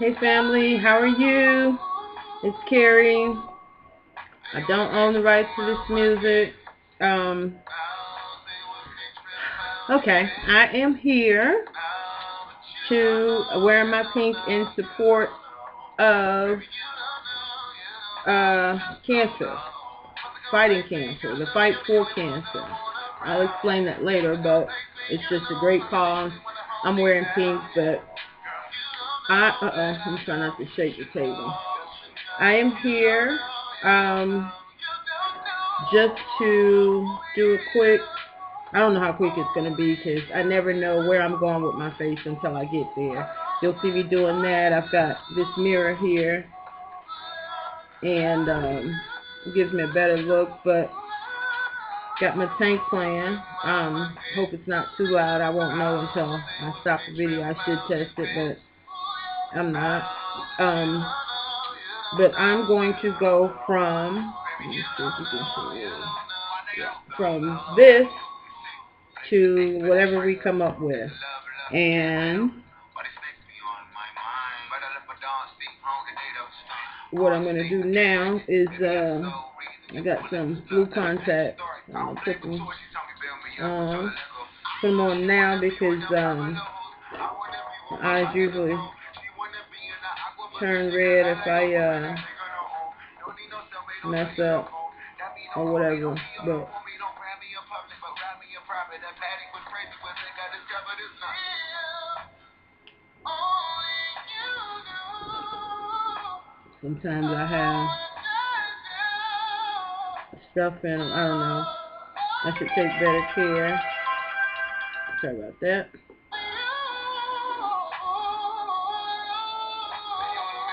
Hey family, how are you? It's Carrie. I don't own the rights to this music. Um, okay, I am here to wear my pink in support of cancer, fighting cancer, the fight for cancer. I'll explain that later, but it's just a great cause. I'm wearing pink, but I'm trying not to shake the table. I am here just to do a quick, I don't know how quick it's going to be because I never know where I'm going with my face until I get there. You'll see me doing that. I've got this mirror here, and it gives me a better look, but got my tank playing. Hope it's not too loud. I won't know until I stop the video. I should test it, but I'm not. But I'm going to go from, let me see if you can see, from this to whatever we come up with. And what I'm going to do now is, I got some blue contacts. I'm going to put them on now because my eyes usually turn red if I mess up or whatever. But sometimes I have stuff in them. I don't know. I should take better care. Sorry about that.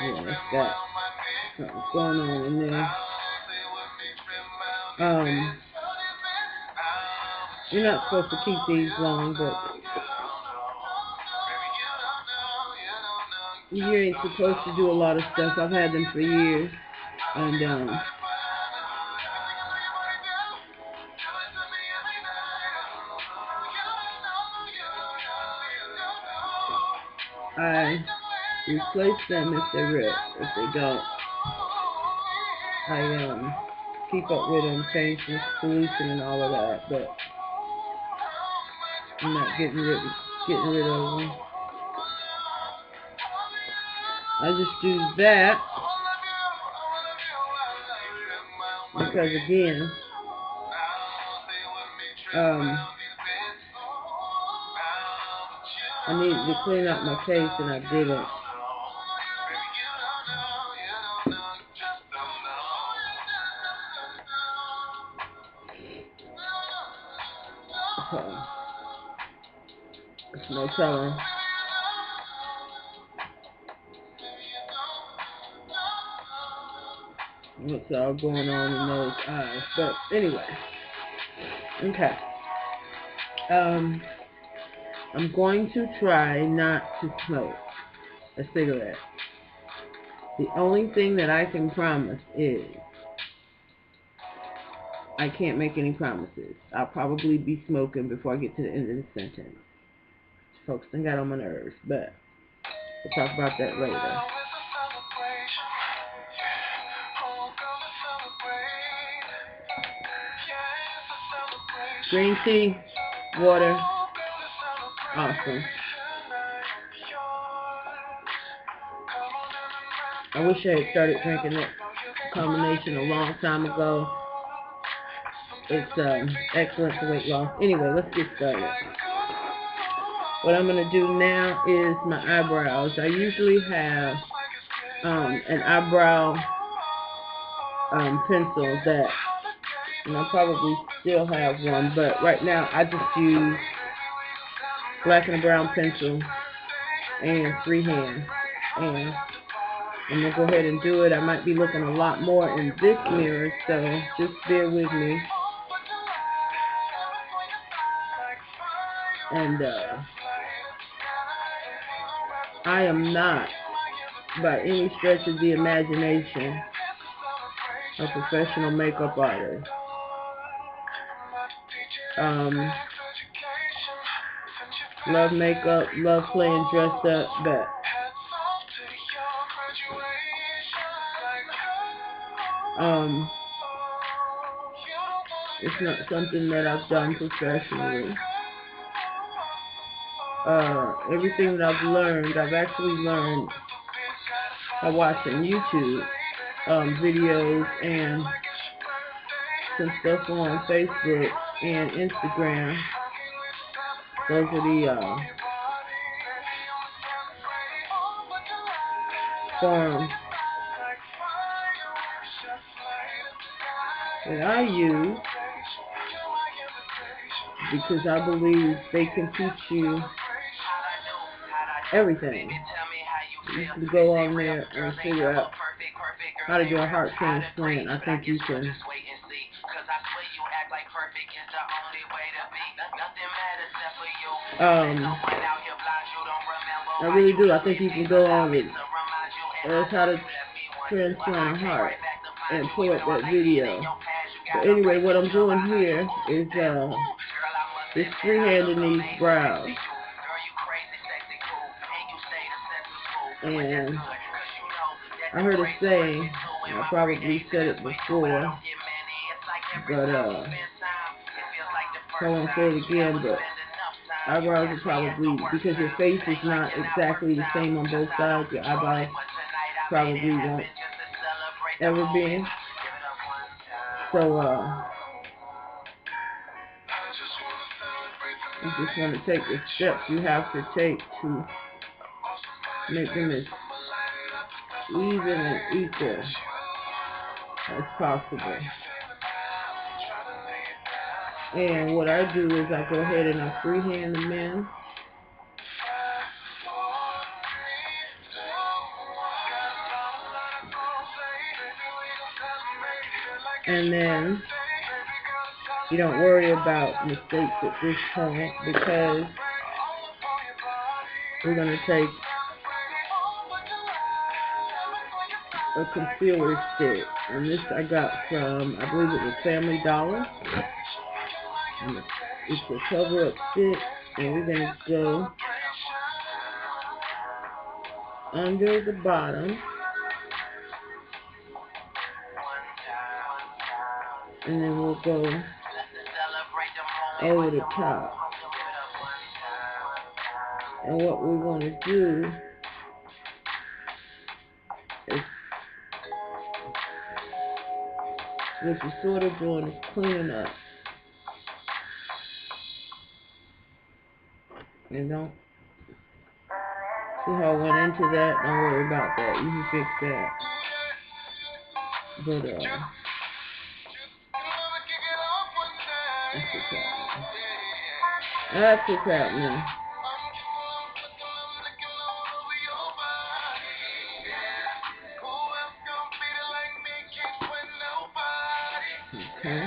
Yeah, that's got something going on in there. You're not supposed to keep these long, but you ain't supposed to do a lot of stuff. I've had them for years, and I replace them if they rip. If they don't, I keep up with them, change the solution and all of that, but I'm not getting rid of them. I just do that because, again, I needed to clean up my face and I didn't. So, there's no telling what's all going on in those eyes. But anyway, okay. I'm going to try not to smoke a cigarette. The only thing that I can promise is I can't make any promises. I'll probably be smoking before I get to the end of the sentence. Folks done got on my nerves, but we'll talk about that later. Green tea, water, awesome. I wish I had started drinking that combination a long time ago. It's excellent for weight loss. Anyway, let's get started. What I'm going to do now is my eyebrows. I usually have an eyebrow pencil that, and I probably still have one, but right now I just use black and brown pencil and freehand. And I'm going to go ahead and do it. I might be looking a lot more in this mirror, so just bear with me. And I am not, by any stretch of the imagination, a professional makeup artist. Love makeup, love playing dressed up, but It's not something that I've done professionally. Everything that I've learned, I've actually learned by watching YouTube videos and some stuff on Facebook and Instagram. Those are the forums that I use, because I believe they can teach you everything. You can go on there and figure out how to do a heart transplant. I think you can. I really do. I think you can go on with how to transplant a heart and pull up that video. But anyway, what I'm doing here is just freehanding these brows. And I heard a saying, I probably said it before, but I won't say it again, but eyebrows are probably, because your face is not exactly the same on both sides, your eyebrows probably won't ever be. So, you just want to take the steps you have to take to make them as even and equal as possible. And what I do is I go ahead and I freehand them in. And then you don't worry about mistakes at this point, because we're going to take a concealer stick, and this I got from, I believe it was Family Dollar. And it's a cover-up stick, and we're going to go under the bottom, and then we'll go over the top. And what we're going to do is, what you're sort of doing is cleaning up. And don't see how I went into that. Don't worry about that. You can fix that. But that's what's happening. Okay.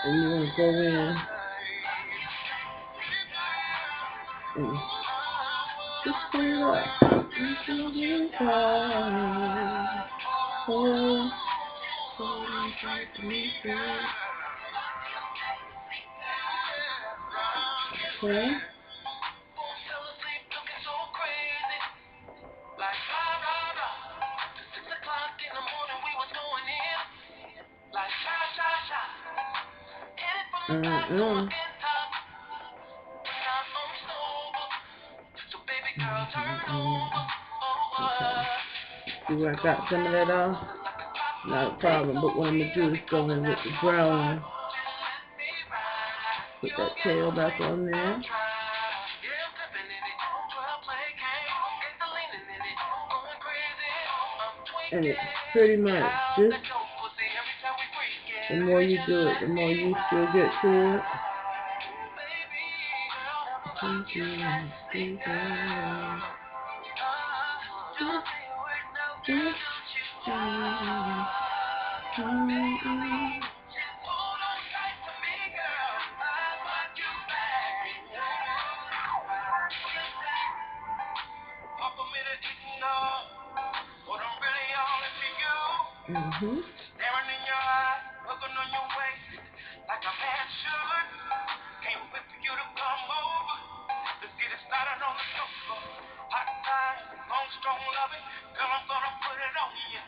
And you want to go in and just clean it up. Okay. See where I got some of that off? Not a problem, but what I'm going to do is go in with the brown. Put that tail back on there. And it's pretty much just, the more you do it, the more used you'll get to it. Staring in your eyes, looking on your waist, like a man should. Can't wait for you to come over. Let's get it started on the sofa. Hot time, long, strong loving. Girl, I'm gonna put it on you.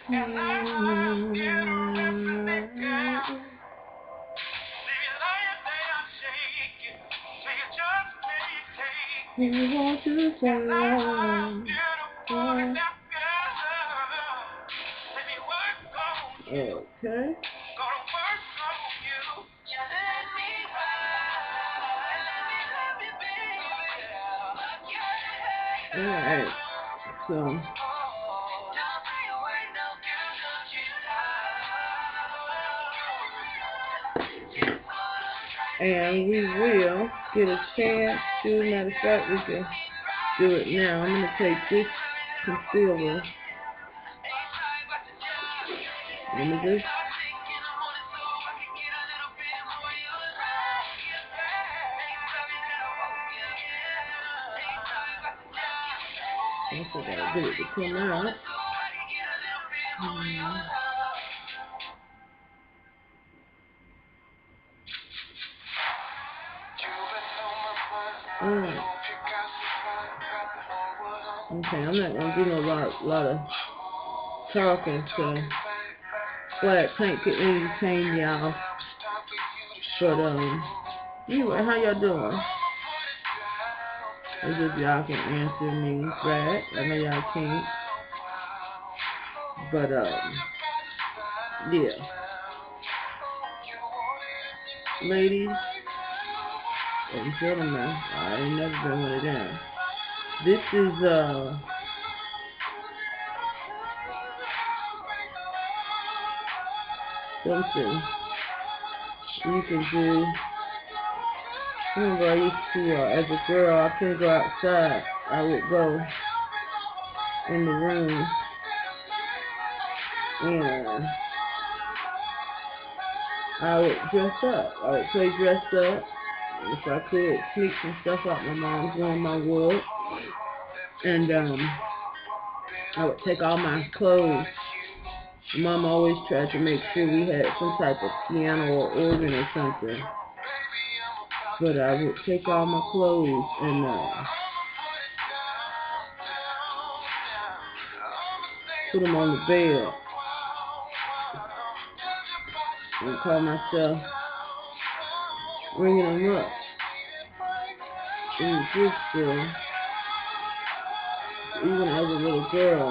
And I'm interested, girl. See you lying there shaking. So you just can't take it. You want to say, and I'm beautiful enough, girl. Let me work on you. Okay. Gonna work on you. Just let me ride. Let me love you, baby. Alright. So. And we will get a chance to, matter of fact, we can do it now. I'm going to take this concealer. Let me just. Also got to get it to come out. Alright. Okay, I'm not going to do no lot of talking, so flat paint can entertain y'all. But, anyway, how y'all doing? As if y'all can answer me back. I know y'all can't. But, yeah. Ladies and gentlemen, I ain't never been one of them. This is, something you can do. Remember, I used to, as a girl, I couldn't go outside. I would go in the room and I would dress up. I would play dress up. If I could sneak some stuff out my mom's room, I would. And I would take all my clothes. Mom always tried to make sure we had some type of piano or organ or something. But I would take all my clothes and put them on the bed and call myself ringing them up in the thrift store. Even as a little girl,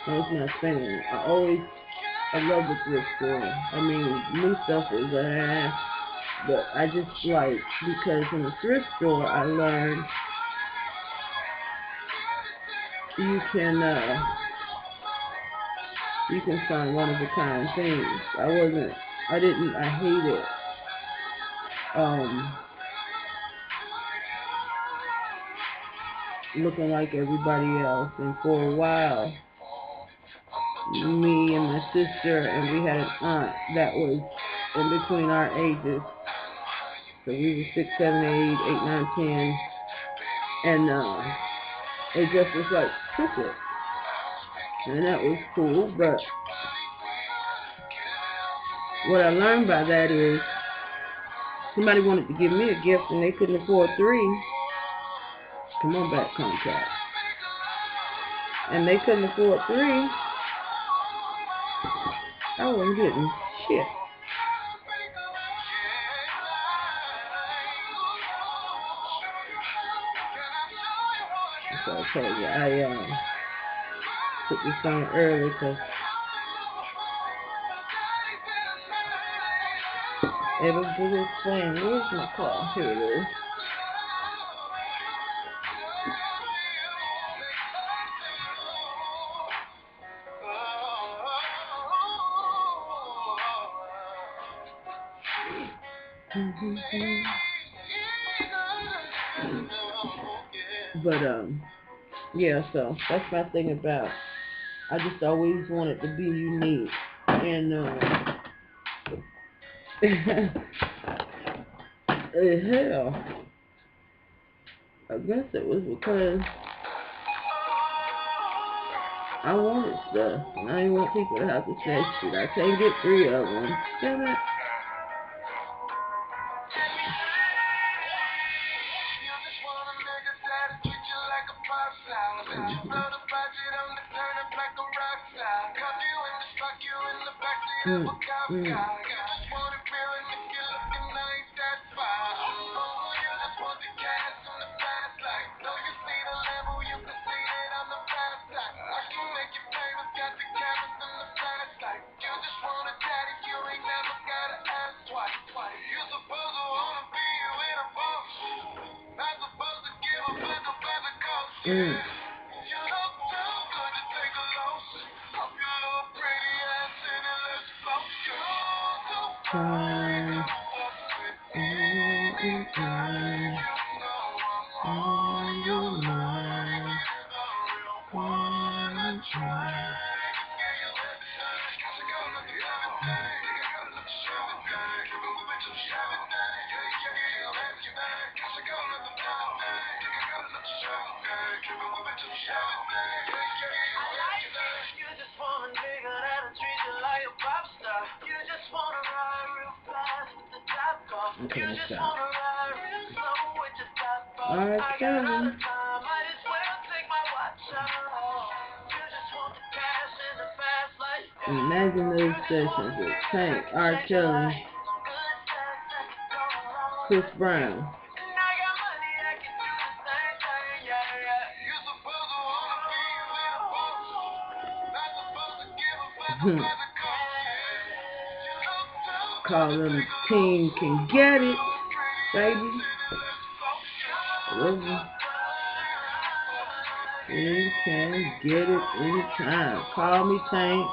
I was not saying. I love the thrift store. I mean, new stuff is but I just like, because in the thrift store I learned you can find one of a kind things. I hated looking like everybody else, and for a while me and my sister, and we had an aunt that was in between our ages, so we were 6, 7, 8, 8, 9, 10, and it just was like cricket, and that was cool. But what I learned by that is somebody wanted to give me a gift and they couldn't afford 3. Come on back, contact. And they couldn't afford 3. I wasn't getting shit. So I told you, I put this on early because everybody was playing. Where's my car? Here it is. But yeah, so that's my thing about I just always wanted to be unique. And hell, I guess it was because I wanted stuff, and I didn't want people to have to say shit. I can't get 3 of them. Damn it. Okay, let's go. Alright, Kevin. Imagine those sessions with Tank, R. Kelly, Chris Brown. Call them Team Can Get It, baby. You can get it anytime. Call me Tank.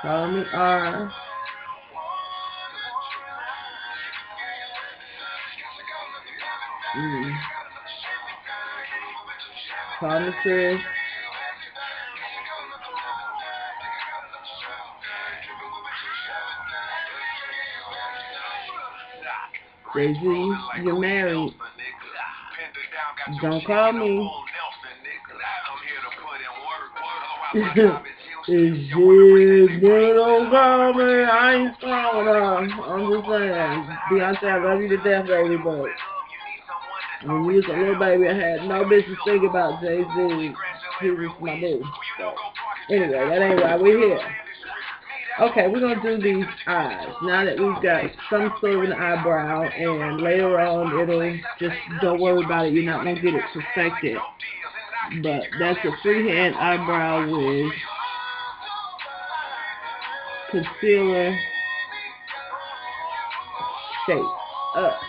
Call me R. Call me Chris. Jay-Z, you're married. Don't call me. Don't call me. I ain't strong enough. I'm just saying. Beyonce, I love you to death, baby, but when you was a little baby, I had no business thinking about Jay-Z. He was my boo. So, anyway, that ain't why we're here. Okay, we're going to do these eyes. Now that we've got some sort of an eyebrow, and later on it'll just, don't worry about it, you're not going to get it perfected. But that's a freehand eyebrow with concealer shape up.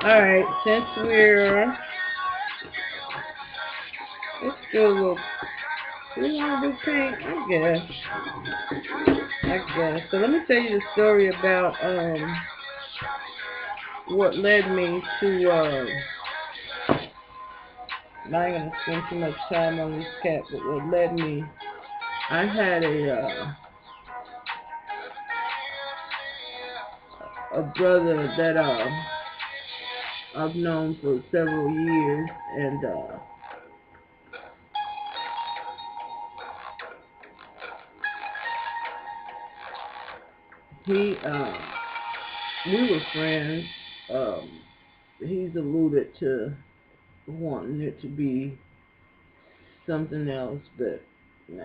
Alright, since let's do a little, we want to do pink, I guess. So let me tell you the story about what led me to I'm not going to spend too much time on this cat, but what led me, I had a brother that I've known for several years, and we were friends. He's alluded to wanting it to be something else, but nah.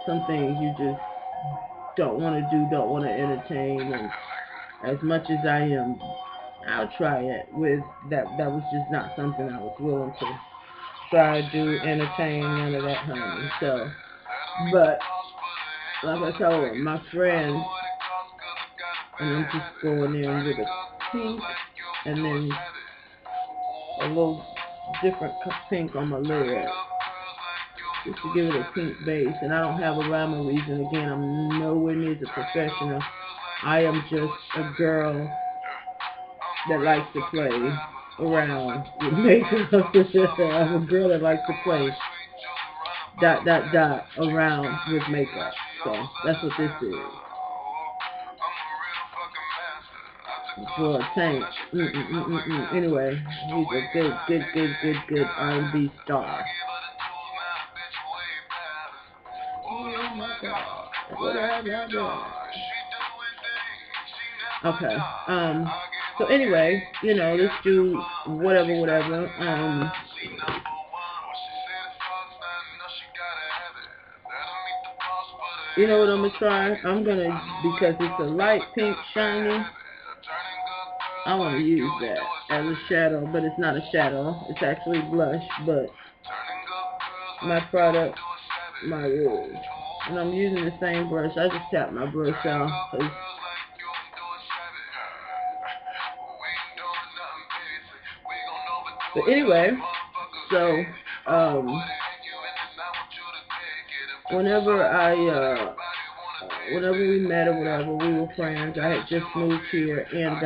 Some things you just don't want to do, don't want to entertain, and as much as I'll try it with that was just not something I was willing to try to entertain, none of that, honey. So, but like I told him, my friend, and I'm just going in with a pink and then a little different pink on my lid, just to give it a pink base. And I don't have a rhyme or reason. Again, I'm nowhere near the professional. I am just a girl that likes to play around with makeup. I'm a girl that likes to play dot dot dot around with makeup. So that's what this is. For a Tank. Anyway, he's a good R&B star. Oh my God, what have I done? Okay. So anyway, let's do whatever. You know what I'm gonna try? Because it's a light pink shiny, I want to use that as a shadow, but it's not a shadow. It's actually blush, but my product, my rouge. And I'm using the same brush. I just tap my brush off. But anyway, so whenever we met or whatever, we were friends. I had just moved here and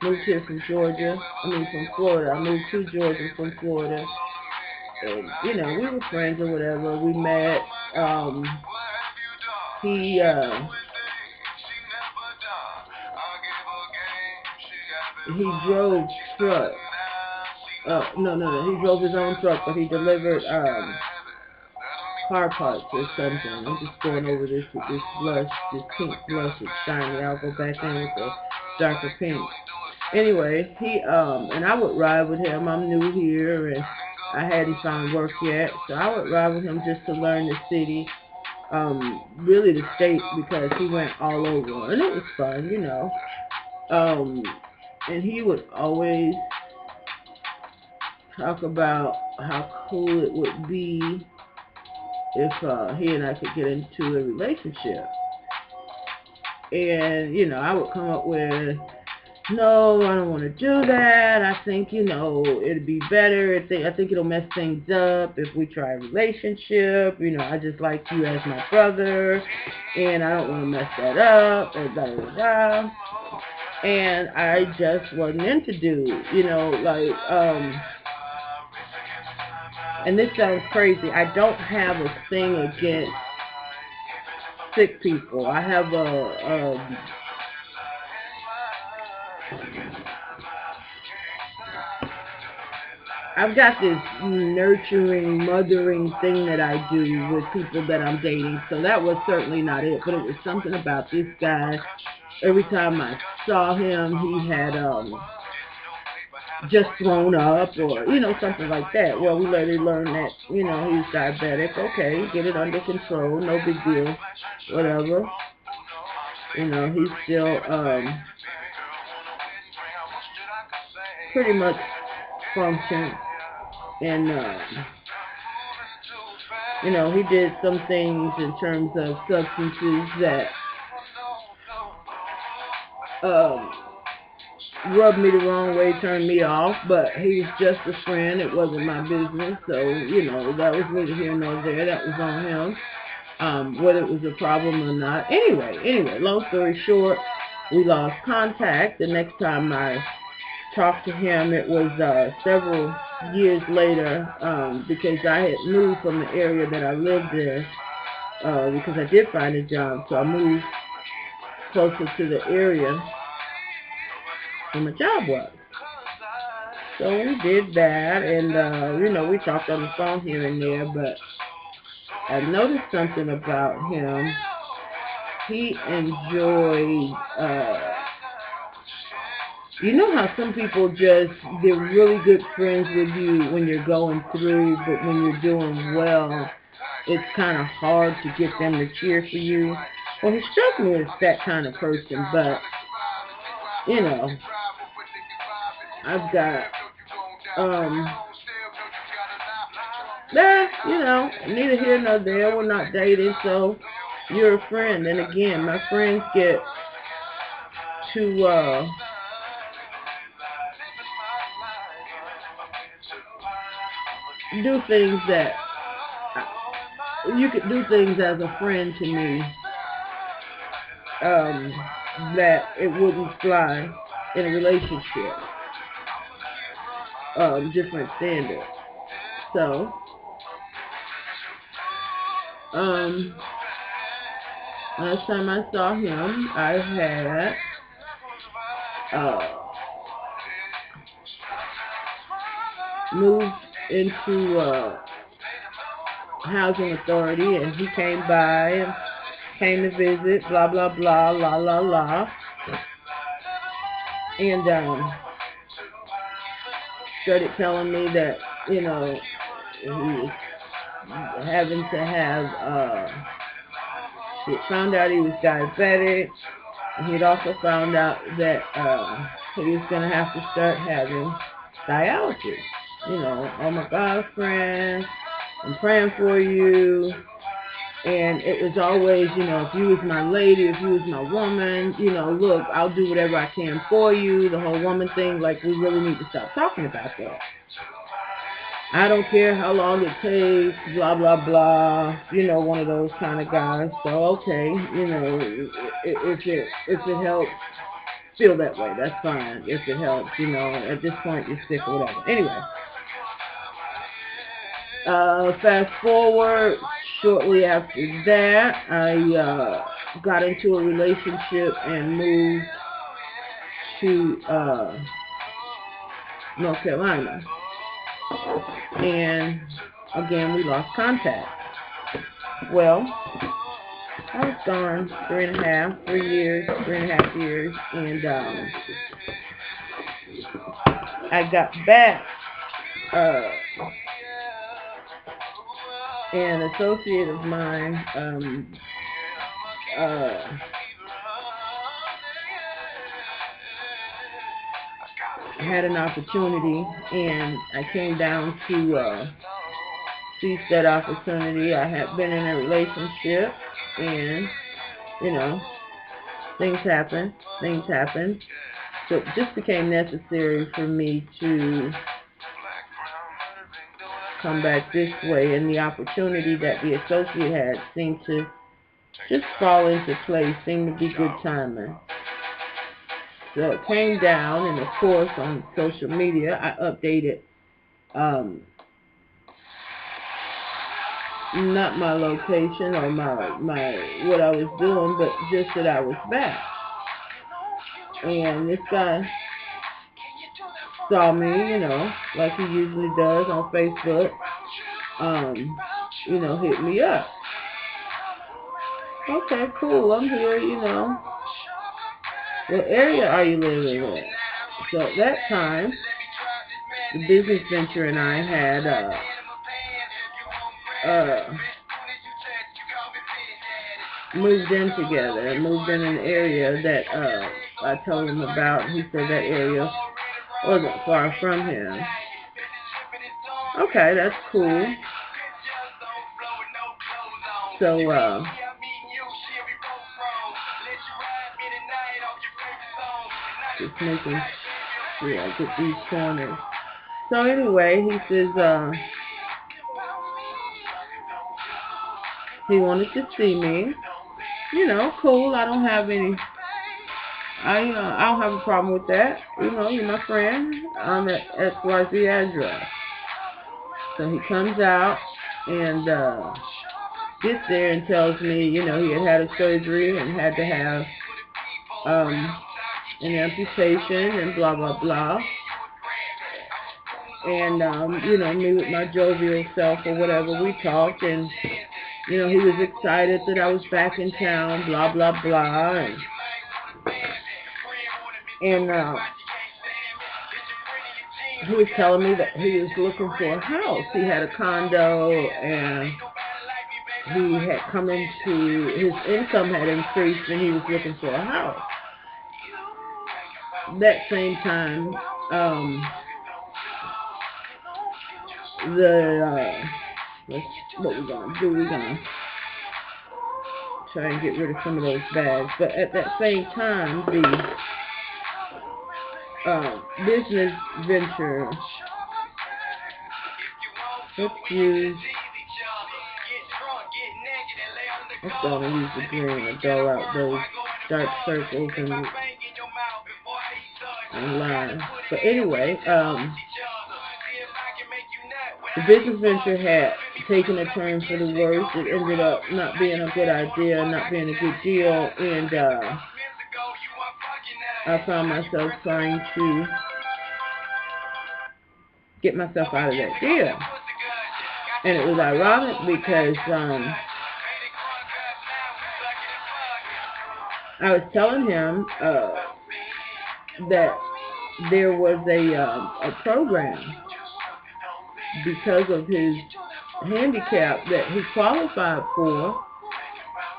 moved here from Georgia. From Florida. I moved to Georgia from Florida. And, we were friends or whatever. We met. He drove truck. No. He drove his own truck, but he delivered car parts or something. I'm just going over this with this blush, this pink blush. It's shiny. I'll go back in with the darker pink. Anyway, he and I would ride with him. I'm new here and I hadn't found work yet, so I would ride with him just to learn the city, really the state, because he went all over and it was fun, and he would always talk about how cool it would be if he and I could get into a relationship. And, I would come up with, no, I don't want to do that. I think, it'd be better. I think it'll mess things up if we try a relationship. I just like you as my brother, and I don't want to mess that up, and blah, blah, blah. And I just wasn't into dudes, and this sounds crazy. I don't have a thing against sick people. I have I've got this nurturing, mothering thing that I do with people that I'm dating, so that was certainly not it, but it was something about this guy. Every time I saw him, he had just thrown up or, something like that. Well, we later learned that, he's diabetic. Okay, get it under control, no big deal, whatever. He's still pretty much function, and he did some things in terms of substances that rubbed me the wrong way, turned me off, but he was just a friend. It wasn't my business, so that was neither here nor there. That was on him, whether it was a problem or not. Anyway, long story short, we lost contact. The next time I talked to him, it was several years later, because I had moved from the area that I lived in, because I did find a job, so I moved closer to the area where my job was. So we did that, and we talked on the phone here and there, but I noticed something about him. He enjoyed how some people they're really good friends with you when you're going through, but when you're doing well, it's kind of hard to get them to cheer for you. Well, he struck me as that kind of person, but, I've got, neither here nor there. We're not dating, so you're a friend. And again, my friends get to, do things that you could do things as a friend to me that it wouldn't fly in a relationship. Different standards. So last time I saw him, I had moved into housing authority, and he came by and came to visit, blah blah blah, la la la, and started telling me that, you know, he was having to have he had found out he was diabetic, and he'd also found out that he was going to have to start having dialysis. You know, oh my God, friend, I'm praying for you. And it was always, you know, if you was my lady, if you was my woman, you know, look, I'll do whatever I can for you. The whole woman thing, like, we really need to stop talking about that. I don't care how long it takes, blah, blah, blah, you know, one of those kind of guys. So, okay, you know, if it helps feel that way, that's fine. If it helps, you know, at this point you're sick or whatever. Anyway, fast forward, shortly after that, I got into a relationship and moved to North Carolina. And again, we lost contact. Well, I was gone 3.5 years, and I got back. An associate of mine had an opportunity, and I came down to seize that opportunity. I had been in a relationship, and, you know, things happen. So it just became necessary for me to come back this way, and the opportunity that the associate had seemed to just fall into place, seemed to be good timing. So it came down, and of course on social media I updated not my location or my what I was doing, but just that I was back. And this guy saw me, you know, like he usually does on Facebook, you know, hit me up. Okay, cool, I'm here, you know. What area are you living in? So at that time, the business venture and I had moved in together, moved in an area that I told him about. He said that area wasn't far from him. Okay, that's cool. So, just making sure I get these corners. So anyway, he says he wanted to see me. You know, cool. I don't have any. I don't have a problem with that. You know, you're my friend. I'm at XYZ address. So he comes out and gets there and tells me, you know, he had a surgery and had to have an amputation and blah blah blah. And you know, me with my jovial self or whatever, we talked, and you know, he was excited that I was back in town, blah blah blah, and he was telling me that he was looking for a house. He had a condo, and he had come into, his income had increased, and he was looking for a house. That same time, what we're gonna do, we're gonna try and get rid of some of those bags. But at that same time, the business venture, let's gonna use the green to dull out those dark circles and lines. But anyway, the business venture had taking a turn for the worse. It ended up not being a good idea, not being a good deal, and I found myself trying to get myself out of that deal. And it was ironic because I was telling him that there was a program because of his handicap that he qualified for,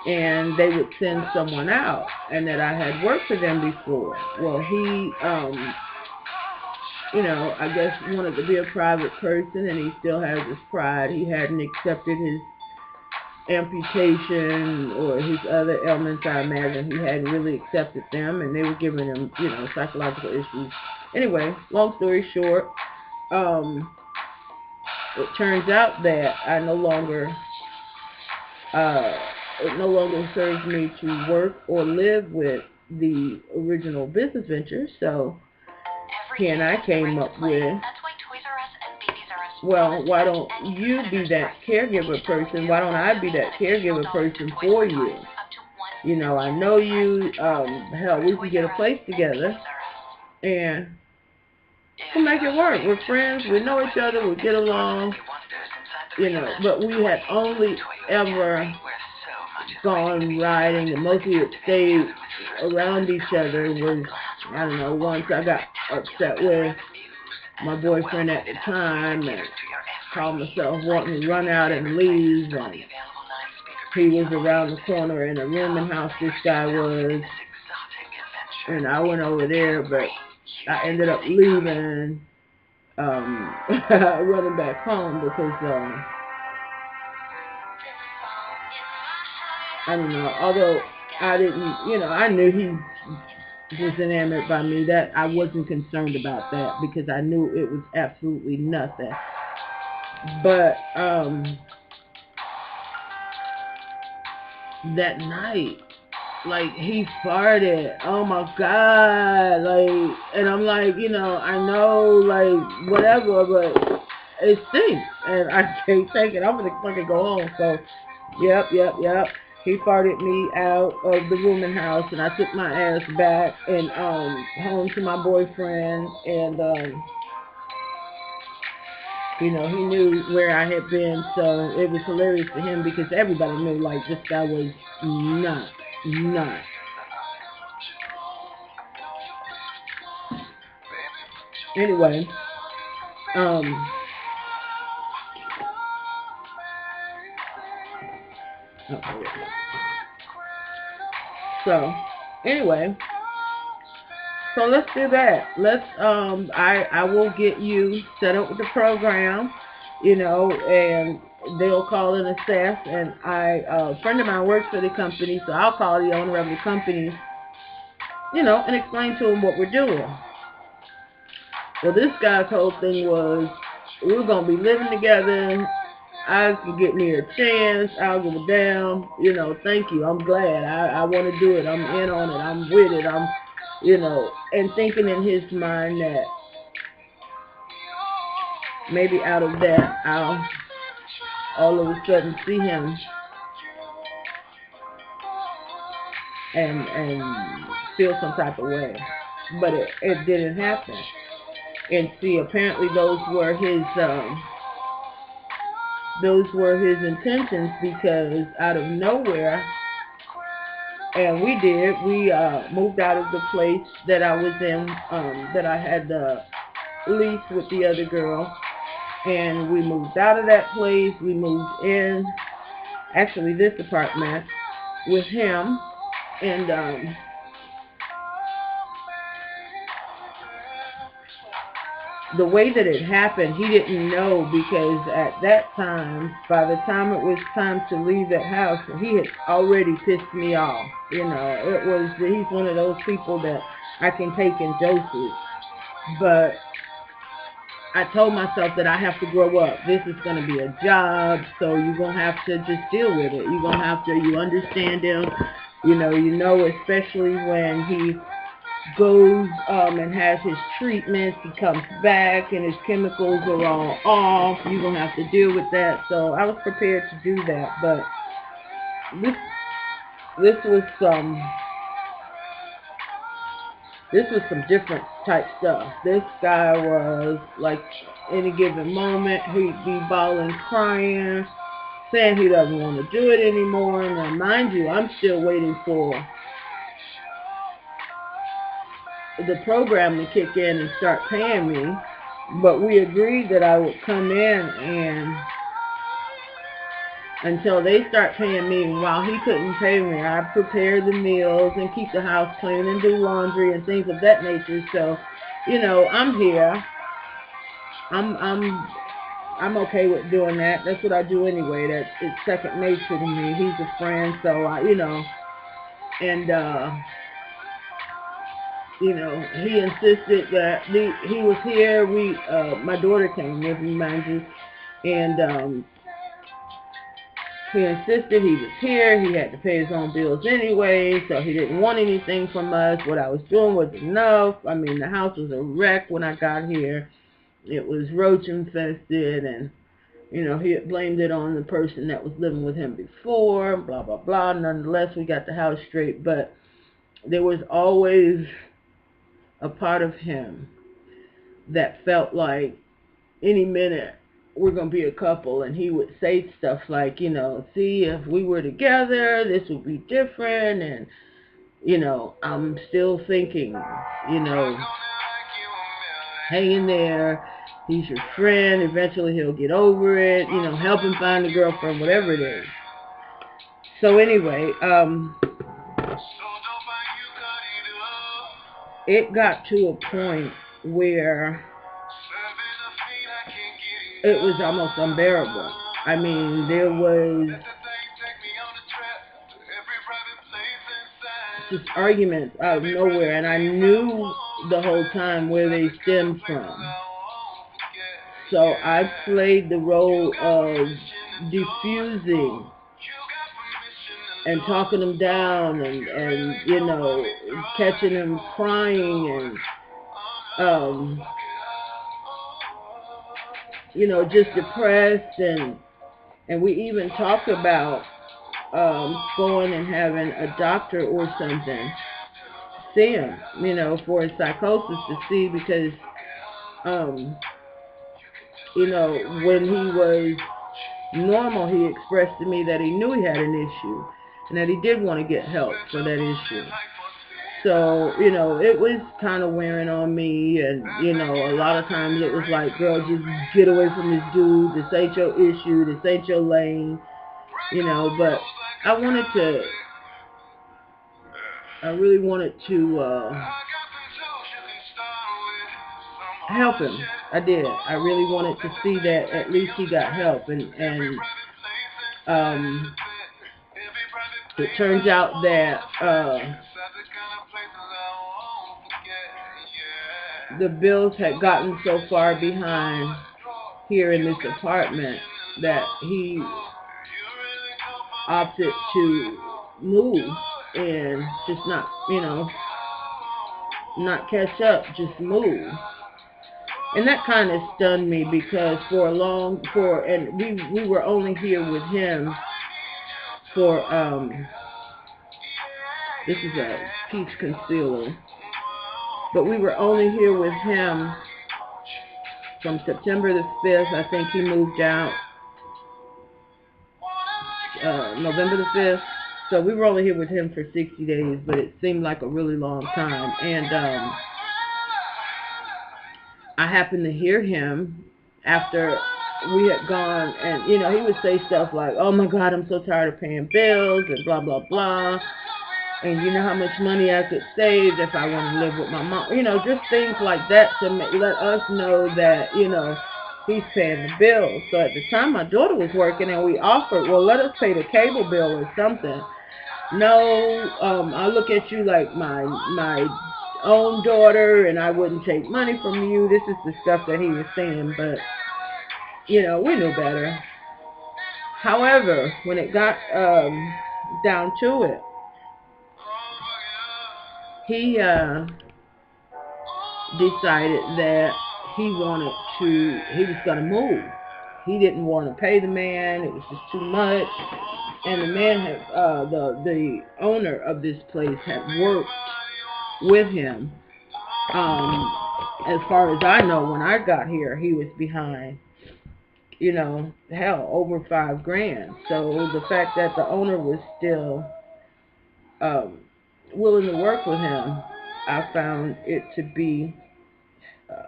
and they would send someone out, and that I had worked for them before. Well, he, I guess wanted to be a private person, and he still has his pride. He hadn't accepted his amputation or his other ailments. I imagine he hadn't really accepted them, and they were giving him, psychological issues. Anyway, long story short, it turns out that it no longer serves me to work or live with the original business venture. So he and I came up with, well, why don't you be that caregiver person? Why don't I be that caregiver person for you? I know you, hell, we can get a place together and we'll make it work. We're friends, we know each other, we get along, but we had only ever gone riding, and most we had stayed around each other was, I don't know, once I got upset with my boyfriend at the time and called myself wanting to run out and leave, and he was around the corner in a rooming house this guy was, and I went over there, but I ended up leaving, running back home because I don't know, although I didn't, I knew he was enamored by me, that I wasn't concerned about that because I knew it was absolutely nothing. But that night, he farted, oh my God, and I'm like, I know, whatever, but it stinks, and I can't take it, I'm gonna fucking go home. So, yep, he farted me out of the rooming house, and I took my ass back and home to my boyfriend, and he knew where I had been, so it was hilarious to him because everybody knew, this guy was nuts. Anyway, so let's do that. Let's I will get you set up with the program, and they'll call and assess, and a friend of mine works for the company, so I'll call the owner of the company, and explain to him what we're doing. Well, this guy's whole thing was, we're going to be living together, I can get me a chance, I'll give a damn, thank you, I'm glad, I want to do it, I'm in on it, I'm with it, I'm, and thinking in his mind that maybe out of that, I'll all of a sudden see him and feel some type of way. But it didn't happen. And see, apparently those were his intentions, because out of nowhere, and we moved out of the place that I was in, that I had the lease with the other girl, and we moved out of that place. We moved in, actually this apartment, with him, and the way that it happened, he didn't know, because at that time, by the time it was time to leave that house, he had already pissed me off. He's one of those people that I can take in doses. But I told myself that I have to grow up. This is going to be a job, so you're going to have to just deal with it. You're going to have to, you understand him, especially when he goes and has his treatments. He comes back and his chemicals are all off. You're going to have to deal with that. So I was prepared to do that. But this was some different type stuff. This guy was like, any given moment, he'd be bawling, crying, saying he doesn't want to do it anymore. Now, mind you, I'm still waiting for the program to kick in and start paying me. But we agreed that I would come in and until they start paying me. While he couldn't pay me, I prepare the meals and keep the house clean and do laundry and things of that nature. So, you know, I'm here. I'm okay with doing that. That's what I do anyway. It's second nature to me. He's a friend, so I, you know, and you know, he insisted that he was here. My daughter came with me, mind you, and he insisted he was here. He had to pay his own bills anyway, so he didn't want anything from us. What I was doing was enough. I mean, the house was a wreck when I got here. It was roach infested, and, you know, he had blamed it on the person that was living with him before, blah, blah, blah. Nonetheless, we got the house straight, but there was always a part of him that felt like any minute we're going to be a couple, and he would say stuff like, you know, see, if we were together, this would be different, and, you know, I'm still thinking, you know, hang in there, he's your friend, eventually he'll get over it, you know, help him find a girlfriend, whatever it is. So anyway, it got to a point where it was almost unbearable. I mean, there was just arguments out of nowhere, and I knew the whole time where they stemmed from. So I played the role of diffusing and talking them down and you know, catching them crying and you know, just depressed, and we even talked about going and having a doctor or something see him, you know, for his psychosis to see, because you know, when he was normal, he expressed to me that he knew he had an issue and that he did want to get help for that issue. So, you know, it was kind of wearing on me, and, you know, a lot of times it was like, girl, just get away from this dude, this ain't your issue, this ain't your lane, you know, but I really wanted to help him. I did. I really wanted to see that at least he got help, and it turns out that the bills had gotten so far behind here in this apartment that he opted to move and just not, you know, not catch up, just move. And that kind of stunned me, because we were only here with him for, this is a peach concealer, but we were only here with him from September the 5th. I think he moved out November the 5th. So we were only here with him for 60 days, but it seemed like a really long time. And I happened to hear him after we had gone, and, you know, he would say stuff like, oh my God, I'm so tired of paying bills, and blah, blah, blah. And you know how much money I could save if I want to live with my mom. You know, just things like that to let us know that, you know, he's paying the bills. So at the time, my daughter was working, and we offered, well, let us pay the cable bill or something. No, I look at you like my own daughter, and I wouldn't take money from you. This is the stuff that he was saying, but, you know, we knew better. However, when it got down to it, he decided that he was going to move. He didn't want to pay the man. It was just too much. And the man had, the owner of this place had worked with him. As far as I know, when I got here, he was behind, hell, over $5,000. So the fact that the owner was still willing to work with him, I found it to be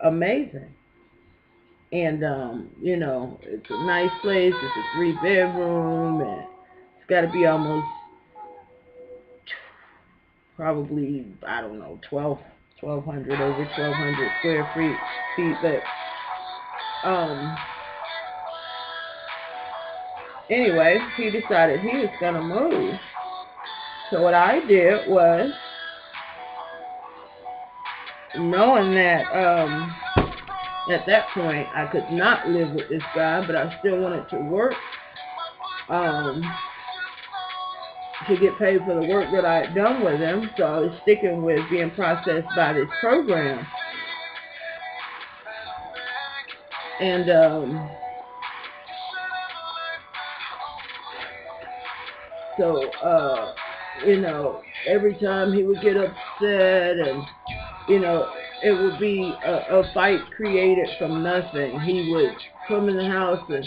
amazing. And, it's a nice place. It's a 3-bedroom, and it's got to be almost probably, I don't know, 1,200, over 1,200 square feet. But, anyway, he decided he was going to move. So what I did was, knowing that, at that point, I could not live with this guy, but I still wanted to work, to get paid for the work that I had done with him. So I was sticking with being processed by this program. And, so, every time he would get upset and, it would be a fight created from nothing. He would come in the house and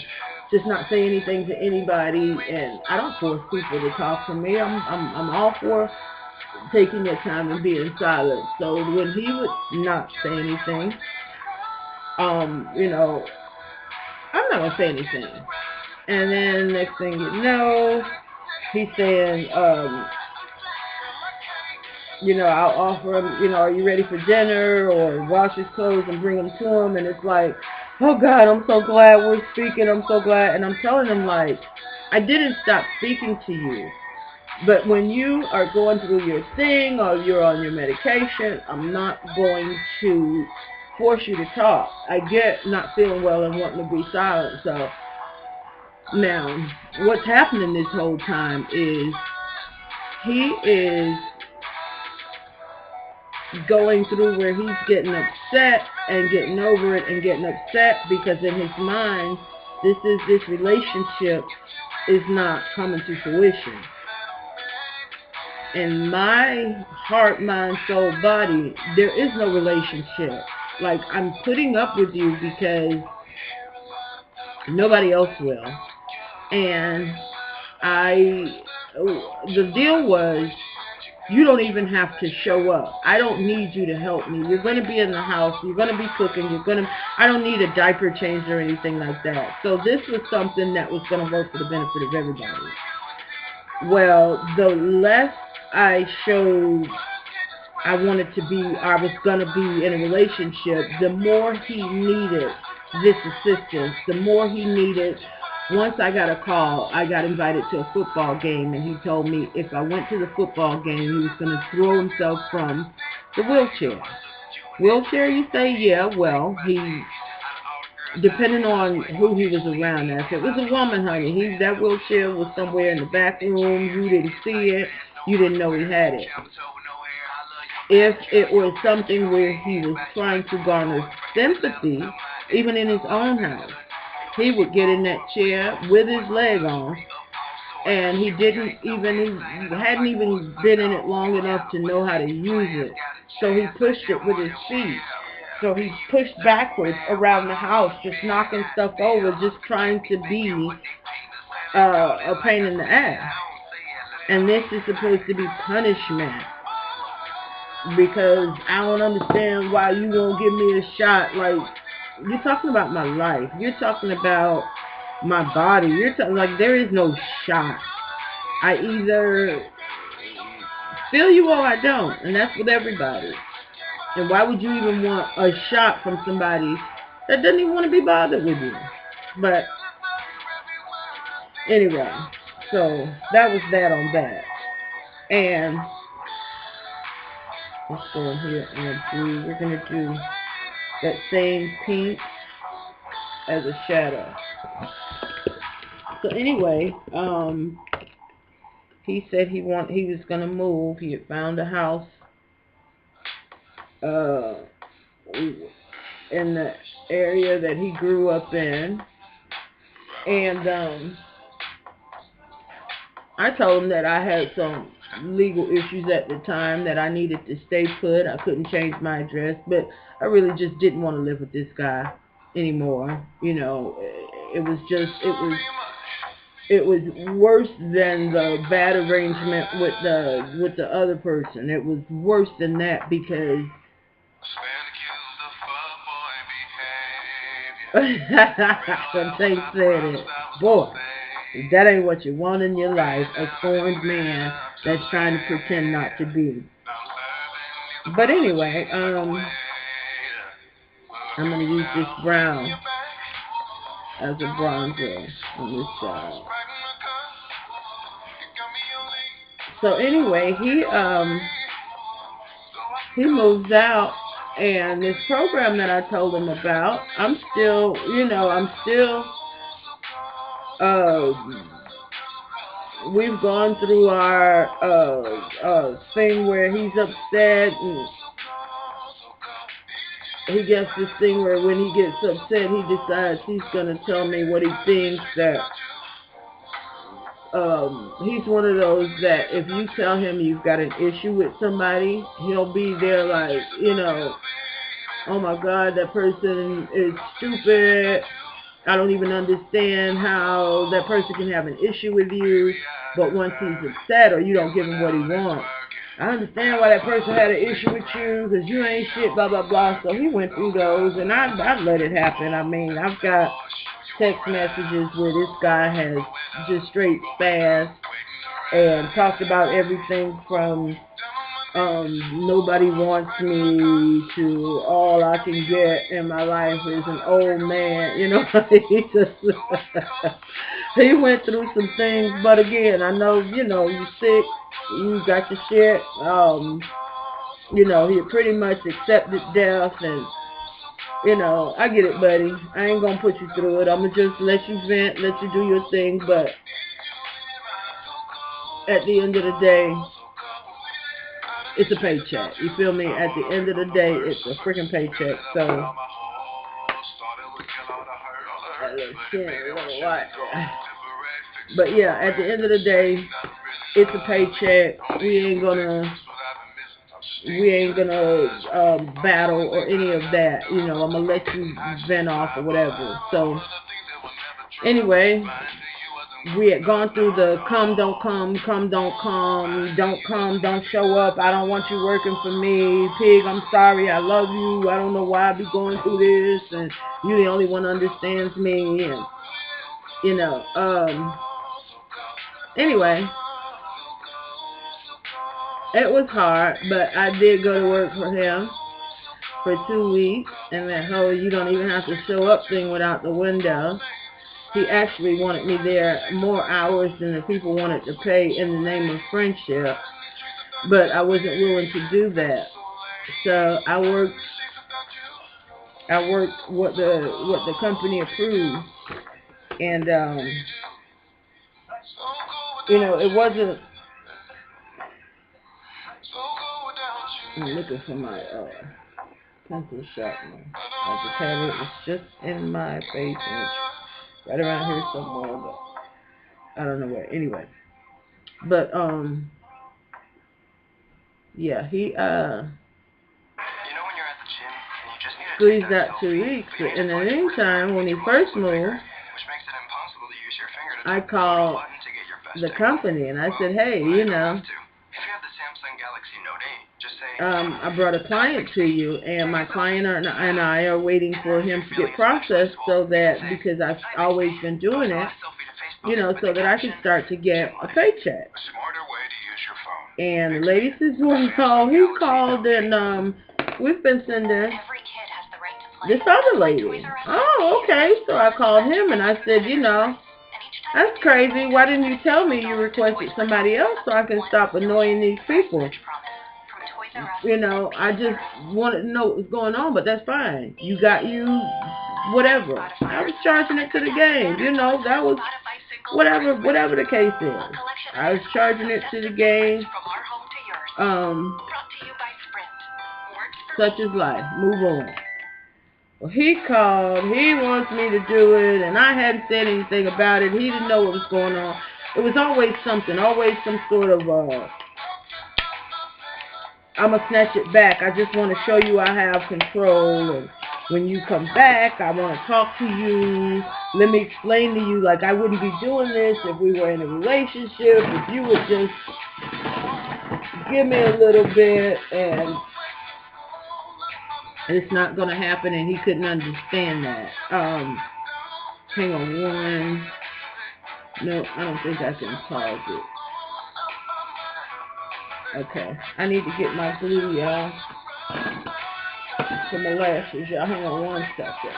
just not say anything to anybody, and I don't force people to talk to me. I'm all for taking your time and being silent. So when he would not say anything, I'm not gonna say anything. And then next thing you know, he's saying, I'll offer him, are you ready for dinner? Or wash his clothes and bring them to him. And it's like, oh God, I'm so glad we're speaking. I'm so glad. And I'm telling him, like, I didn't stop speaking to you. But when you are going through your thing or you're on your medication, I'm not going to force you to talk. I get not feeling well and wanting to be silent. So now, what's happening this whole time is he is going through where he's getting upset and getting over it and getting upset because in his mind, this relationship is not coming to fruition. In my heart, mind, soul, body, there is no relationship. Like, I'm putting up with you because nobody else will. And the deal was, you don't even have to show up. I don't need you to help me. You're going to be in the house. You're going to be cooking. I don't need a diaper change or anything like that. So this was something that was going to work for the benefit of everybody. Well, the less I showed I was going to be in a relationship, the more he needed this assistance, the more he needed. Once I got a call, I got invited to a football game, and he told me if I went to the football game, he was going to throw himself from the wheelchair. Wheelchair, you say? Yeah, well, depending on who he was around. Now, if it was a woman, honey, that wheelchair was somewhere in the back room. You didn't see it. You didn't know he had it. If it was something where he was trying to garner sympathy, even in his own house, he would get in that chair with his leg on, and he hadn't even been in it long enough to know how to use it. So he pushed it with his feet. So he pushed backwards around the house, just knocking stuff over, just trying to be a pain in the ass. And this is supposed to be punishment. Because I don't understand why you won't give me a shot. Like, you're talking about my life. You're talking about my body. You're talking, like, there is no shot. I either feel you or I don't. And that's with everybody. And why would you even want a shot from somebody that doesn't even want to be bothered with you? But anyway, so that was that on that. And let's go in here and do, we're going to do that same pink as a shadow. So anyway, he said he was going to move. He had found a house in the area that he grew up in. And I told him that I had some legal issues at the time, that I needed to stay put. I couldn't change my address, but I really just didn't want to live with this guy anymore. You know, it was worse than the bad arrangement with the other person. It was worse than that because they said it. Boy, that ain't what you want in your life, a scorned man that's trying to pretend not to be. But anyway, I'm going to use this brown as a bronzer on this side. So anyway, he moves out, and this program that I told him about, I'm still we've gone through our thing where he's upset, and he gets this thing where when he gets upset, he decides he's going to tell me what he thinks. That he's one of those that if you tell him you've got an issue with somebody, he'll be there like, oh my God, that person is stupid. I don't even understand how that person can have an issue with you. But once he's upset or you don't give him what he wants, I understand why that person had an issue with you because you ain't shit, blah, blah, blah. So he went through those, and I've let it happen. I mean, I've got text messages where this guy has just straight spazzed and talked about everything from nobody wants me to all I can get in my life is an old man. He just he went through some things, but again, I know, you're sick, you got your shit, he pretty much accepted death, and I get it, buddy. I ain't gonna put you through it. I'm gonna just let you vent, let you do your thing, but at the end of the day, it's a paycheck. You feel me? At the end of the day, it's a freaking paycheck. So, but yeah, at the end of the day, it's a paycheck. We ain't gonna battle or any of that. I'm gonna let you vent off or whatever. So, anyway, we had gone through the come, don't come, don't come, don't show up, I don't want you working for me, pig, I'm sorry, I love you, I don't know why I be going through this, and you the only one who understands me, and, anyway, it was hard, but I did go to work for him for 2 weeks, and that whole you don't even have to show up thing went out the window. He actually wanted me there more hours than the people wanted to pay in the name of friendship, but I wasn't willing to do that. So I worked what the company approved, and it wasn't. I'm looking for my pencil sharpener. I just had it. It's just in my basement. Right around here somewhere, but I don't know where. Anyway, but yeah, he squeezed out 2 weeks. In the meantime, when he first moved, I called the company and I said, hey, I brought a client to you, and my client and I are waiting for him to get processed so that, because I've always been doing it, so that I could start to get a paycheck. And the lady says, well, no, he called, and we've been sending this other lady. Oh, okay. So I called him and I said, that's crazy. Why didn't you tell me you requested somebody else so I can stop annoying these people? I just wanted to know what was going on, but that's fine. Whatever. I was charging it to the game. That was whatever the case is. I was charging it to the game. Such is life. Move on. Well, he called. He wants me to do it, and I hadn't said anything about it. He didn't know what was going on. It was always something, always some sort of, I'm going to snatch it back. I just want to show you I have control, and when you come back, I want to talk to you. Let me explain to you, like, I wouldn't be doing this if we were in a relationship, if you would just give me a little bit, and it's not going to happen, and he couldn't understand that. Hang on one. No, I don't think I can pause it. Okay, I need to get my glue, y'all, for my lashes, y'all. Hang on one second.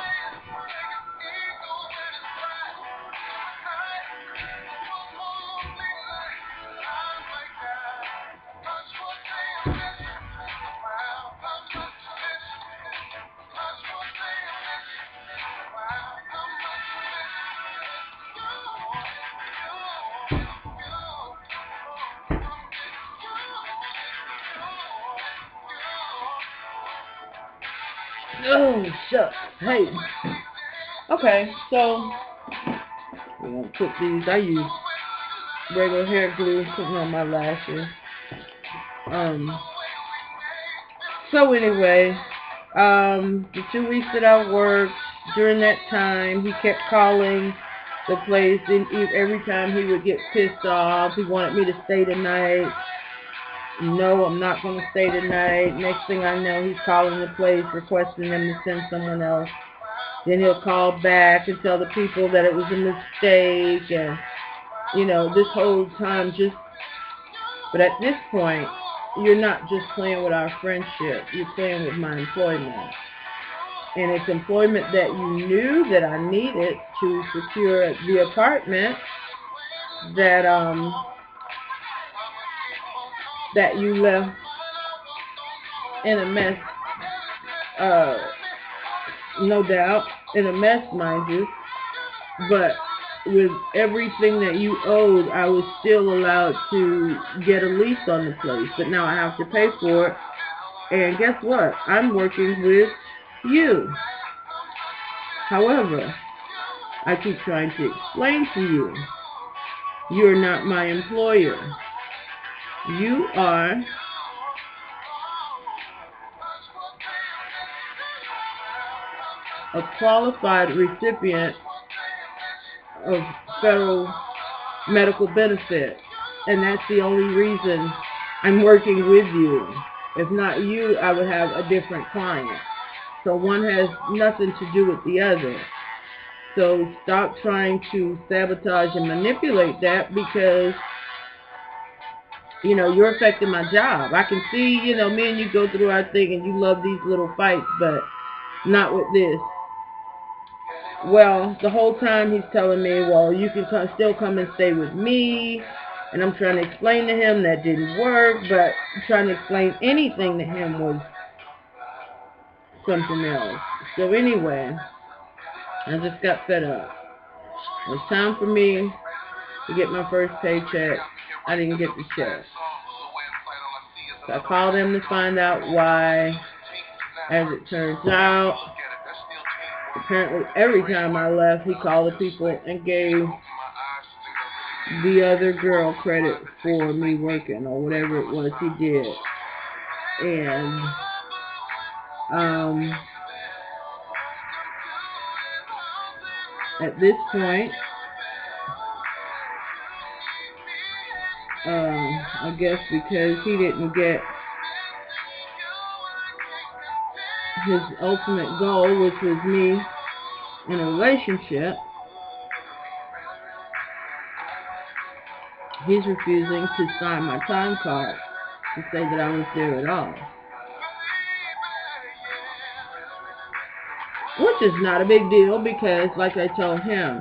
Oh, shucks. Hey. Okay, so we're going to put these. I use regular hair glue, putting on my lashes. So anyway, the 2 weeks that I worked, during that time, he kept calling the place, and every time he would get pissed off. He wanted me to stay tonight. No, I'm not going to stay tonight. Next thing I know, he's calling the place, requesting them to send someone else. Then he'll call back and tell the people that it was a mistake, and, you know, this whole time just, but at this point, you're not just playing with our friendship, you're playing with my employment. And it's employment that you knew that I needed to secure the apartment that you left in a mess, no doubt, in a mess, mind you, but with everything that you owed, I was still allowed to get a lease on the place, but now I have to pay for it, and guess what? I'm working with you. However, I keep trying to explain to you, you're not my employer. You are a qualified recipient of federal medical benefit, and that's the only reason I'm working with you. If not you, I would have a different client. So one has nothing to do with the other. So stop trying to sabotage and manipulate that, because, you know, you're affecting my job. I can see, you know, me and you go through our thing and you love these little fights, but not with this. Well, the whole time he's telling me, well, you can still come and stay with me. And I'm trying to explain to him that didn't work, but trying to explain anything to him was something else. So anyway, I just got fed up. It was time for me to get my first paycheck. I didn't get the check. So I called him to find out why. As it turns out, apparently every time I left, he called the people and gave the other girl credit for me working, or whatever it was he did. And at this point, I guess because he didn't get his ultimate goal, which was me in a relationship, he's refusing to sign my time card to say that I was there at all. Which is not a big deal, because, like I told him,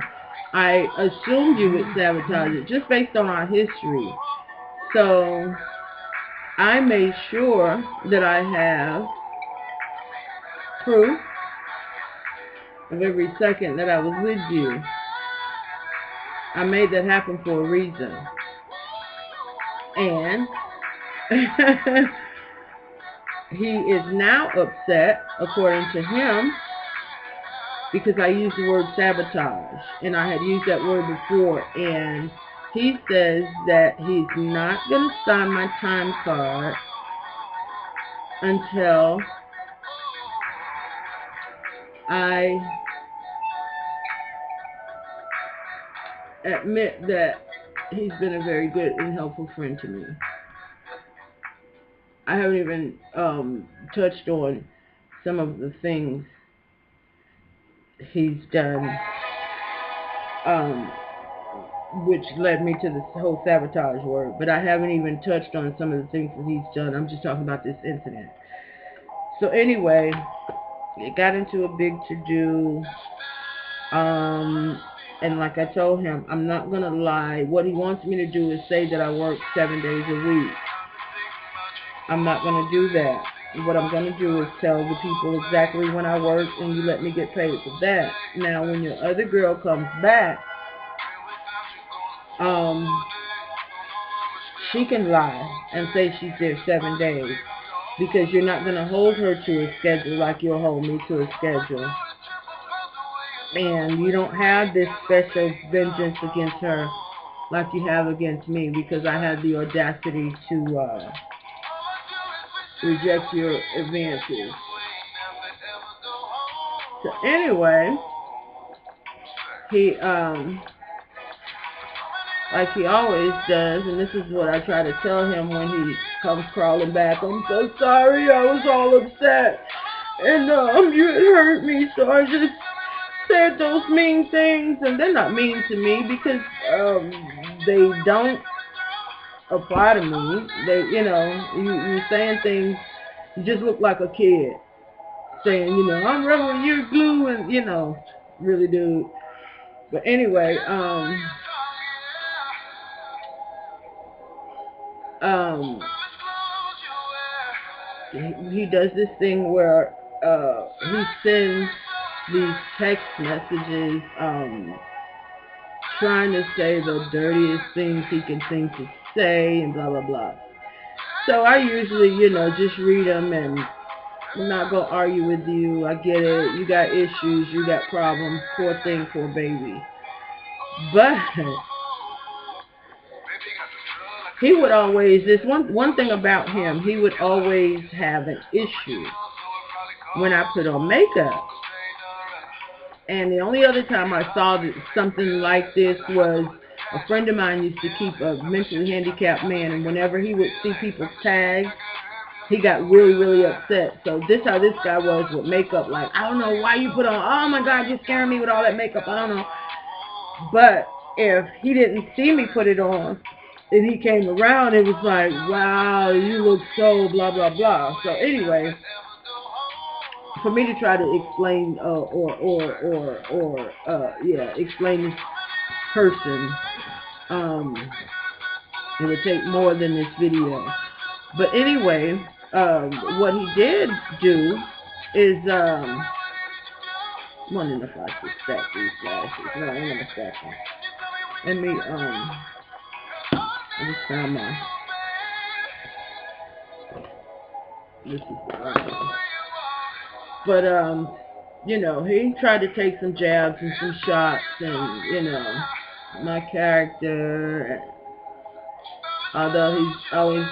I assumed you would sabotage it just based on our history. So I made sure that I have proof of every second that I was with you. I made that happen for a reason. And he is now upset, according to him, because I used the word sabotage, and I had used that word before, and he says that he's not going to sign my time card until I admit that he's been a very good and helpful friend to me. I haven't even touched on some of the things he's done, which led me to this whole sabotage word, but I haven't even touched on some of the things that he's done. I'm just talking about this incident. So anyway, it got into a big to-do, and like I told him, I'm not going to lie. What he wants me to do is say that I work 7 days a week. I'm not going to do that. What I'm going to do is tell the people exactly when I work, and you let me get paid for that. Now, when your other girl comes back, she can lie and say she's there 7 days, because you're not going to hold her to a schedule like you'll hold me to a schedule. And you don't have this special vengeance against her like you have against me, because I had the audacity to reject your advances. So anyway, he like he always does, and this is what I try to tell him when he comes crawling back. I'm so sorry, I was all upset, and you had hurt me, so I just said those mean things. And they're not mean to me, because they don't apply to me. They, you saying things, you just look like a kid saying, I'm rubbing your glue, and really, dude. But anyway, he does this thing where he sends these text messages trying to say the dirtiest things he can think to say, and blah blah blah. So I usually just read them, and I'm not gonna argue with you. I get it, you got issues, you got problems, poor thing, poor baby. But he would always, this one thing about him, he would always have an issue when I put on makeup. And the only other time I saw something like this was a friend of mine used to keep a mentally handicapped man, and whenever he would see people's tags, he got really, really upset. So this how this guy was with makeup. Like, I don't know why you put on, oh my God, you're scaring me with all that makeup. I don't know. But if he didn't see me put it on, and he came around, it was like, wow, you look so blah, blah, blah. So anyway, for me to try to explain, explain this person, it would take more than this video. But anyway, what he did do is, I'm wondering if I should stack these glasses. No, I'm gonna stack them. Let me, I just found my, this is the but, he tried to take some jabs and some shots, and, my character, although he's always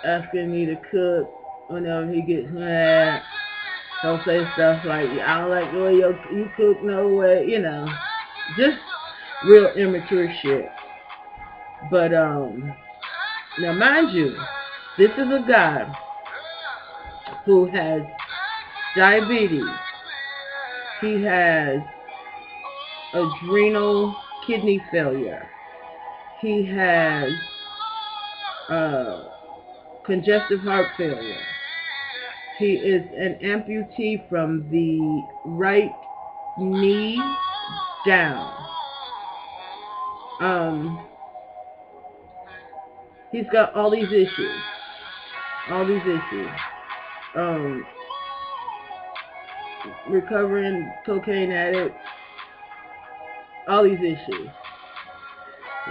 asking me to cook whenever he gets mad. He'll say stuff like, I don't like the way you cook, no way, just real immature shit. But, now mind you, this is a guy who has diabetes. He has adrenal kidney failure. He has congestive heart failure. He is an amputee from the right knee down. He's got all these issues. Recovering cocaine addict. All these issues.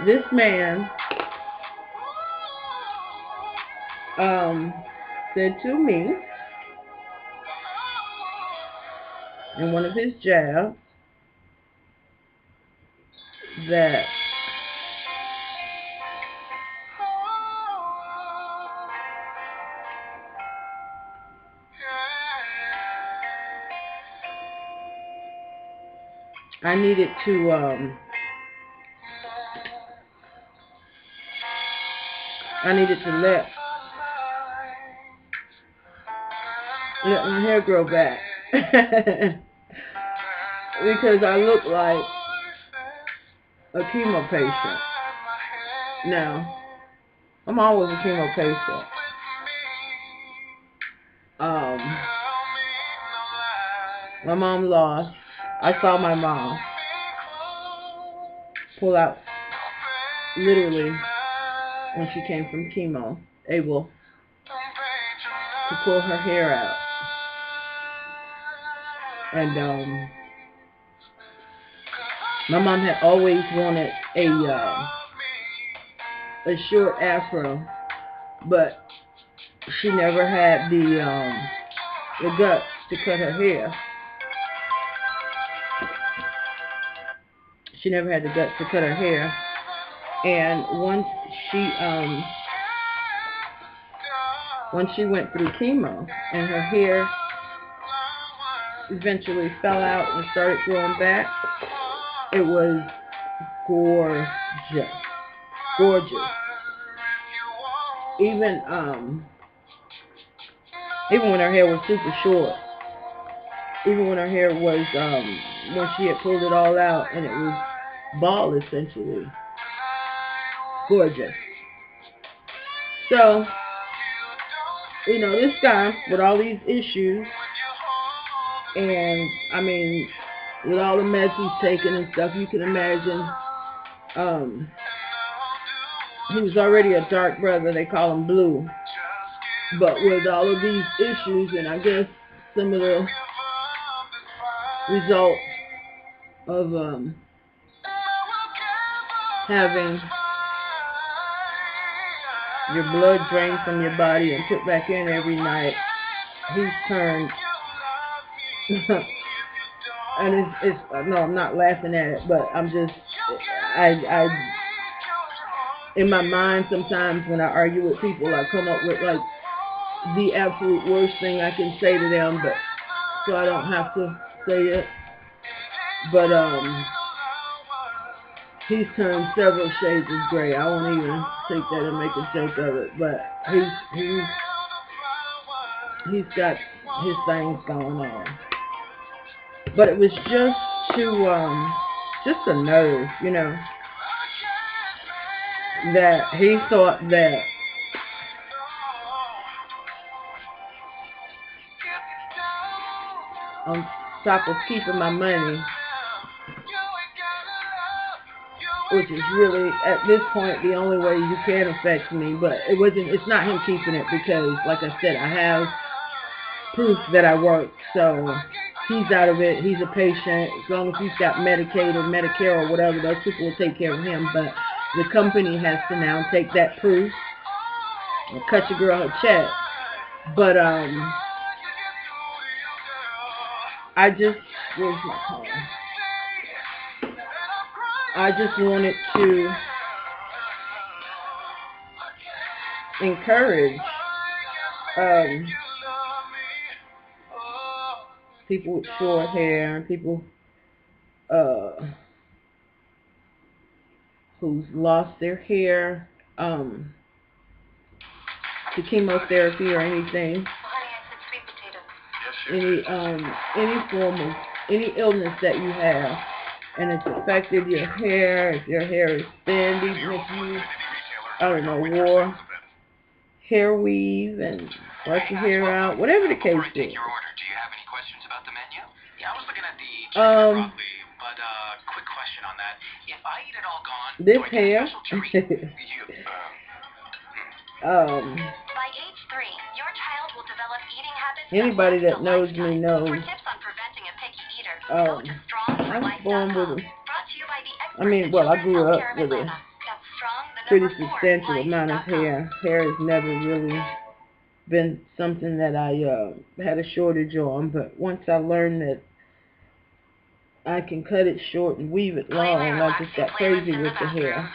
This man said to me in one of his jabs that I needed to let my hair grow back because I look like a chemo patient. Now, I'm always a chemo patient. My mom lost. I saw my mom pull out, literally, when she came from chemo, able to pull her hair out. And my mom had always wanted a short afro, but she never had the guts to cut her hair. She never had the guts to cut her hair. And once she went through chemo and her hair eventually fell out and started growing back, it was gorgeous. Gorgeous. Even when her hair was super short, even when her hair was when she had pulled it all out and it was bald essentially. Gorgeous. So, you know, this guy with all these issues, and I mean, with all the meds he's taken and stuff, you can imagine, he was already a dark brother, they call him Blue, but with all of these issues, and I guess some of the results of having your blood drained from your body and put back in every night, he's turned, and it's no, I'm not laughing at it, but I'm just, I in my mind sometimes when I argue with people, I come up with like the absolute worst thing I can say to them, but so I don't have to say it. But he's turned several shades of gray. I won't even take that and make a joke of it, but he's got his things going on. But it was just a nerve, you know, that he thought that on top of keeping my money, which is really at this point the only way you can affect me, but it's not him keeping it, because like I said, I have proof that I work, so he's out of it. He's a patient. As long as he's got Medicaid or Medicare or whatever, those people will take care of him, but the company has to now take that proof and cut your girl her check. But I just wanted to encourage people with short hair, people who's lost their hair to chemotherapy or anything, any form of any illness that you have, and it's affected your hair. If your hair is thin, even if you, I don't know, wore hair weave and let your hair out, whatever the case is. Do you have any questions about the menu? Yeah, I was looking at the chicken broccoli, but quick question on that. If I eat it all gone, this hair, by age 3, your child will develop eating habits. Anybody that knows me knows. For tips on preventing a picky eater, I was born with I grew up with a pretty substantial amount of hair. Hair has never really been something that I had a shortage on, but once I learned that I can cut it short and weave it long. I just got crazy with the hair.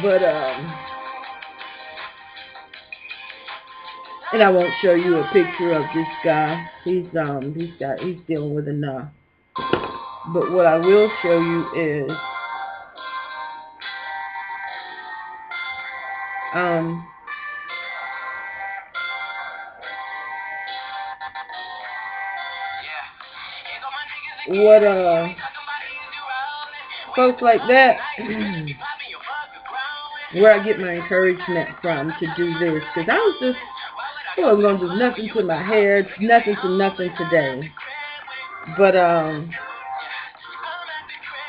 But, and I won't show you a picture of this guy. He's dealing with enough. But what I will show you is, what folks like that, where I get my encouragement from to do this, because I was just, I wasn't going to do nothing to my hair, nothing to nothing today. But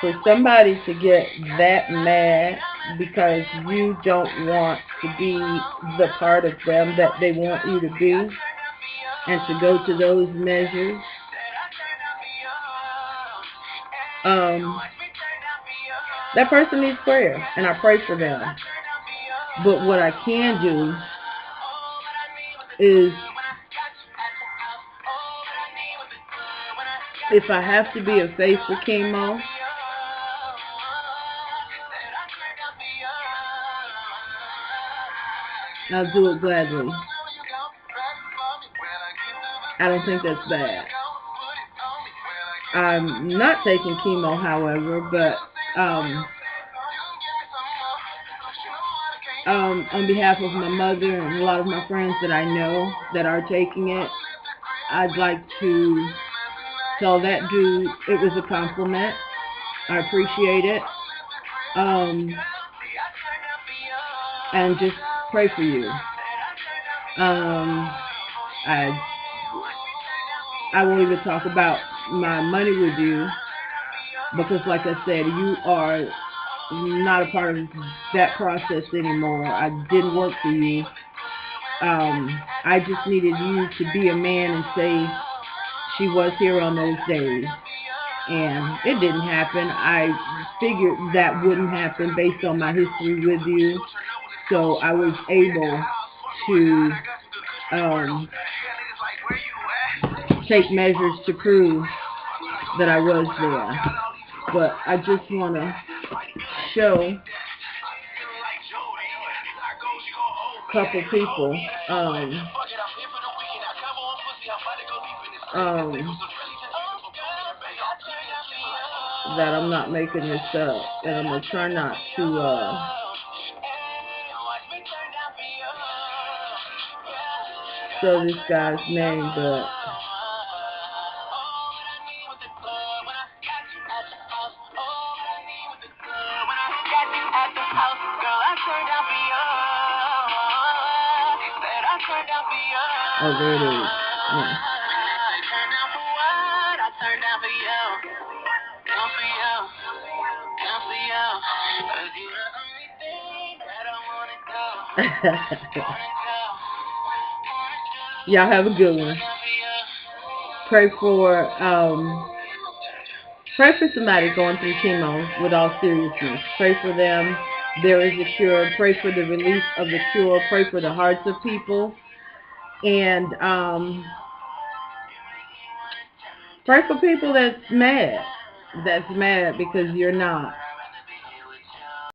for somebody to get that mad because you don't want to be the part of them that they want you to be, and to go to those measures, that person needs prayer, and I pray for them. But what I can do is, if I have to be a face for chemo, I'll do it gladly. I don't think that's bad. I'm not taking chemo, however, but on behalf of my mother and a lot of my friends that I know that are taking it, I'd like to tell that dude it was a compliment. I appreciate it. And just pray for you. I won't even talk about my money with you, because like I said, you are not a part of that process anymore. I didn't work for you. I just needed you to be a man and say she was here on those days. And it didn't happen. I figured that wouldn't happen based on my history with you. So I was able to take measures to prove that I was there. But I just want to show a couple people that I'm not making this up, and I'm going to try not to show this guy's name, but oh, there it is. Yeah. Y'all have a good one. Pray for somebody going through chemo with all seriousness. Pray for them. There is a cure. Pray for the release of the cure. Pray for the hearts of people. And pray for people that's mad because you're not.